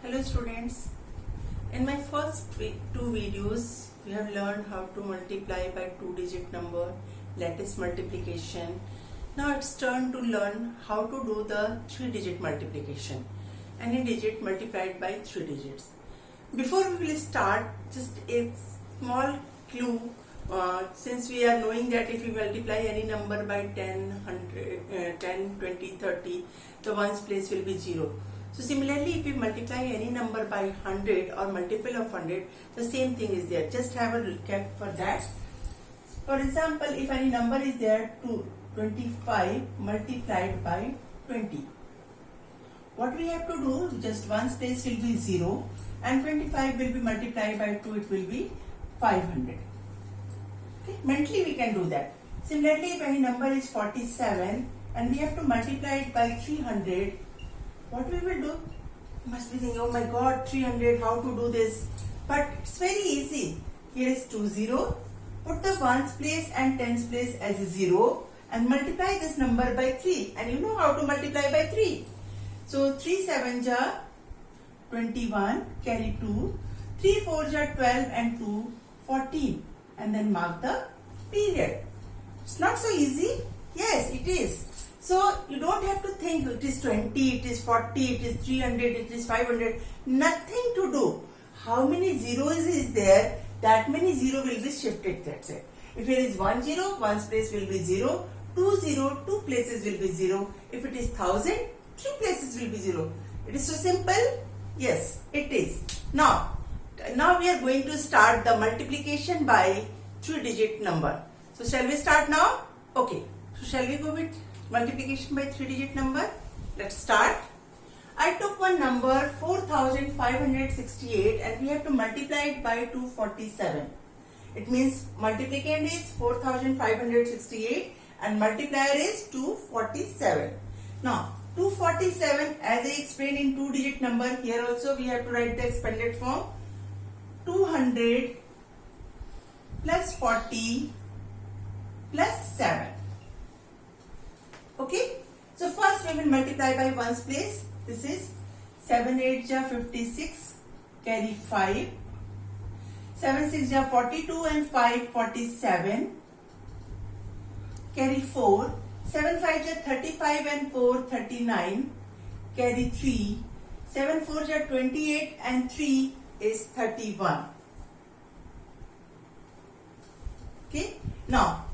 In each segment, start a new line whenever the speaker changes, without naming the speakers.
Hello students, in my first two videos we have learned how to multiply by two-digit number, lattice multiplication. Now it's turn to learn how to do the three-digit multiplication, any digit multiplied by three digits. Before we will start, just a small clue. Since we are knowing that if we multiply any number by 10, 100, 10, 20, 30, the ones place will be 0. So similarly, if we multiply any number by 100 or multiple of 100, the same thing is there. Just have a recap for that. For example, if any number is there, 25 multiplied by 20. What we have to do, just one's place will be 0 and 25 will be multiplied by 2, it will be 500. Okay? Mentally we can do that. Similarly, if any number is 47 and we have to multiply it by 300, what we will do? You must be thinking, oh my god, 300, how to do this? But it's very easy. Here is 20. Put the ones place and tens place as a 0 and multiply this number by 3. And you know how to multiply by 3. So 3 7s are 21, carry 2. 3 4s are 12 and 2, 14. And then mark the period. It's not so easy. Yes, it is. So you don't have to think it is 20, it is 40, it is 300, it is 500. Nothing to do. How many zeros is there? That many zero will be shifted. That's it. If it is 1 0, one's place will be 0. 2 0, two places will be 0. If it is 1000, three places will be 0. It is so simple. Yes, it is. Now we are going to start the multiplication by three-digit number. So shall we start now? Okay. So shall we go with multiplication by three-digit number? Let's start. I took one number 4568 and we have to multiply it by 247. It means multiplicand is 4568 and multiplier is 247. Now 247, as I explained in two-digit number, here also we have to write the expanded form. 200 plus 40 plus 7. Okay, so first we will multiply by ones place. This is 7 8 ja 56, carry 5. 7 6 ja 42 and 5 47, carry 4. 7 5 ja 35 and 4 39, carry 3. 7 4 ja 28 and 3 is 31. Okay, now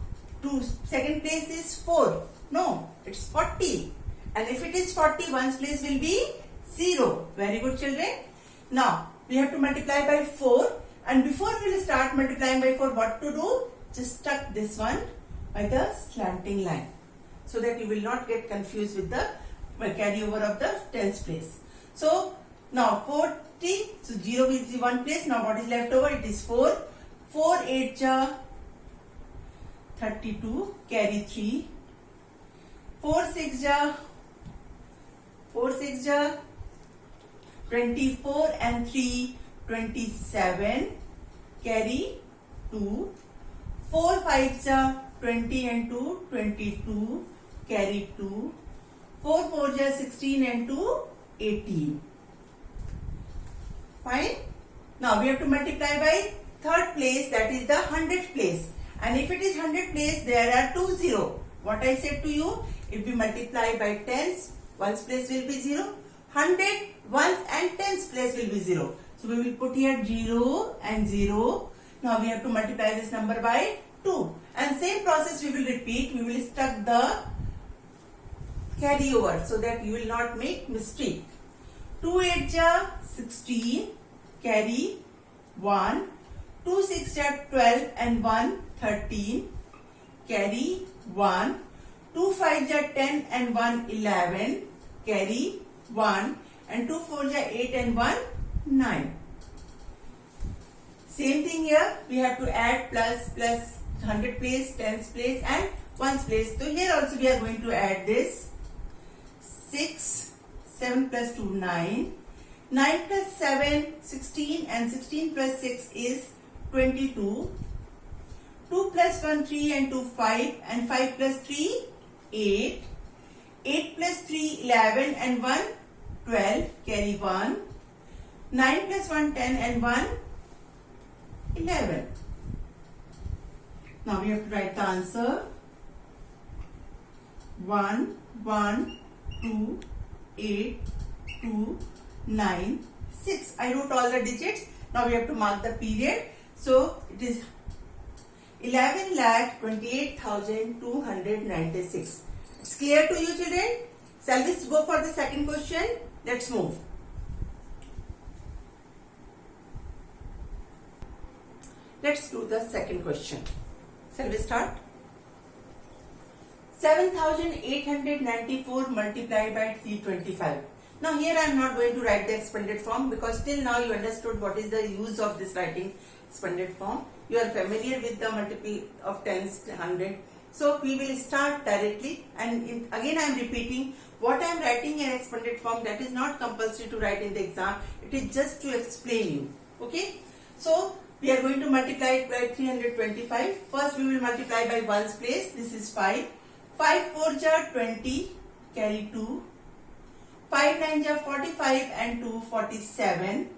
second place is 4. No, it's 40. And if it is 40, one's place will be 0. Very good, children. Now, we have to multiply by 4. And before we will start multiplying by 4, what to do? Just stuck this one by the slanting line. So that you will not get confused with the carryover of the tens place. So, now 40. So, 0 is the one place. Now, what is left over? It is 4. 4 8 ja 32, carry 3. 4 6 ja 24 and 3 27, carry 2. 4 5 ja 20 and 2 22, carry 2. 4 4 ja 16 and 2 18. Fine. Now we have to multiply by third place, that is the 100th place. And if it is 100th place, there are 2 0. What I said to you, if we multiply by tens, ones place will be 0. 100, ones and tens place will be 0. So we will put here 0 and 0. Now we have to multiply this number by 2. And same process we will repeat. We will stuck the carryover so that you will not make mistake. 2 8 ja 16, carry 1. 2 6 ja 12 and 1 13, carry 1. 2 5 ja 10 and 1 11, carry 1. And 2 4 ja 8 and 1 9. Same thing here. We have to add plus 100 place, tens place and ones place. So here also we are going to add this. 6, 7 plus 2 9. 9 plus 7 16 and 16 plus 6 is 22. 2 plus 1 3 and 2 5 and 5 plus 3 8. 8 plus 3 11 and 1 12, carry 1. 9 plus 1 10 and 1 11. Now we have to write the answer. 1 1 2 8 2 9 6. I wrote all the digits. Now we have to mark the period. So it is 11,28,296. It's clear to you, children? Shall we go for the second question? Let's move. Let's do the second question. Shall we start? 7,894 multiplied by 325. Now here I am not going to write the expanded form because till now you understood what is the use of this writing expanded form. You are familiar with the multiple of tens, 100. So we will start directly, and again I am repeating what I am writing in expanded form, that is not compulsory to write in the exam. It is just to explain you. Okay. So we are going to multiply it by 325. First we will multiply by ones place. This is 5. 5 4 jar 20, carry 2. 5 9 jar 45 and 2 47,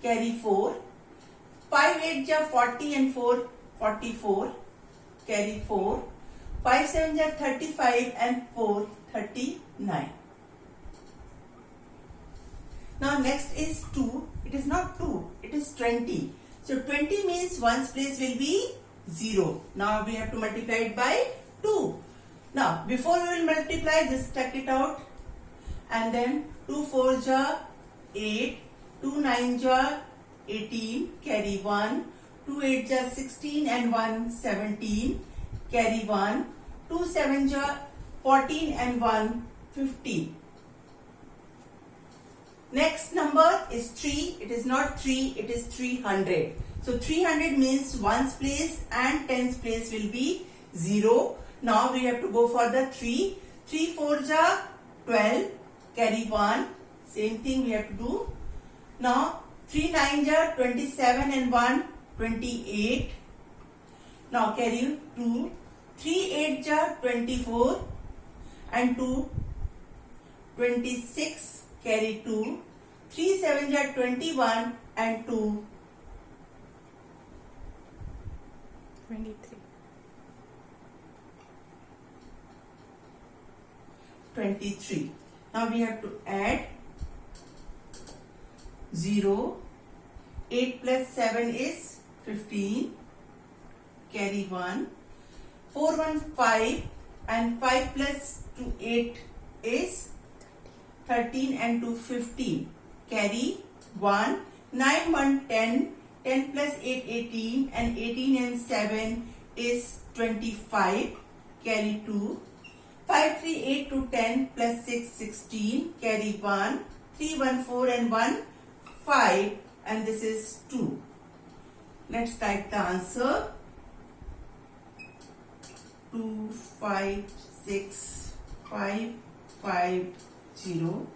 carry 4. 5 8 jar 40 and 4 44, carry 4. 5 7 jar 35 and 4 39. Now next is 2. It is not 2, it is 20. So 20 means ones place will be 0. Now we have to multiply it by 2. Now before we will multiply, just check it out. And then 2 4 jar 8, 2 9 jar 18, carry 1. 2 8 jar 16 and 1 17, carry 1. 2 7 jar 14 and 1 15. Next number is 3. It is not 3, it is 300. So 300 means ones place and tens place will be 0. Now we have to go for the 3. 3 4 jar 12, carry 1. Same thing we have to do. Now 3 9 jar 27 and 1 28. Now carry 2. 3 8 jar 24 and 2 26, carry 2. 3 7 jar 21 and 2
23.
23. Now we have to add 0. 8 plus 7 is 15, carry 1. 4 1 5 and 5 plus 2 8 is 13 and 2 15, carry 1. 9 1 10, 10 plus 8 18 and 18 and 7 is 25, carry 2. 5 3 8 to 10 plus 6 16, carry 1. 3 1 4 and 1 5, and this is 2. Let's type the answer. 2 5 6 5 5 0.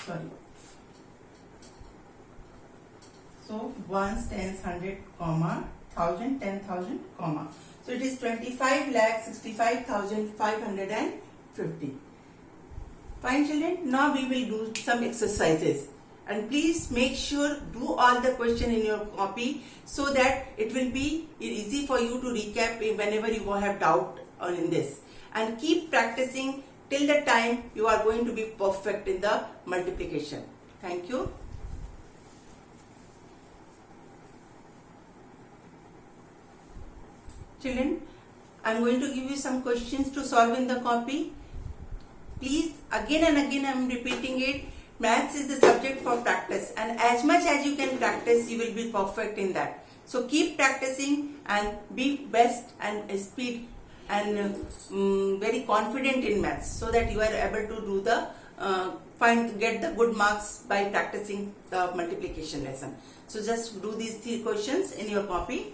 Sorry. So ones, tens, 100, comma, 1000, 10,000, comma. So it is 25,65,550. Fine, children. Now we will do some exercises. And please make sure do all the question in your copy so that it will be easy for you to recap whenever you have doubt in this. And keep practicing till the time you are going to be perfect in the multiplication. Thank you. Children, I am going to give you some questions to solve in the copy. Please, again and again I am repeating it. Maths is the subject for practice, and as much as you can practice, you will be perfect in that. So keep practicing and be best and speed and very confident in maths, so that you are able to do the get the good marks by practicing the multiplication lesson. So just do these 3 questions in your copy.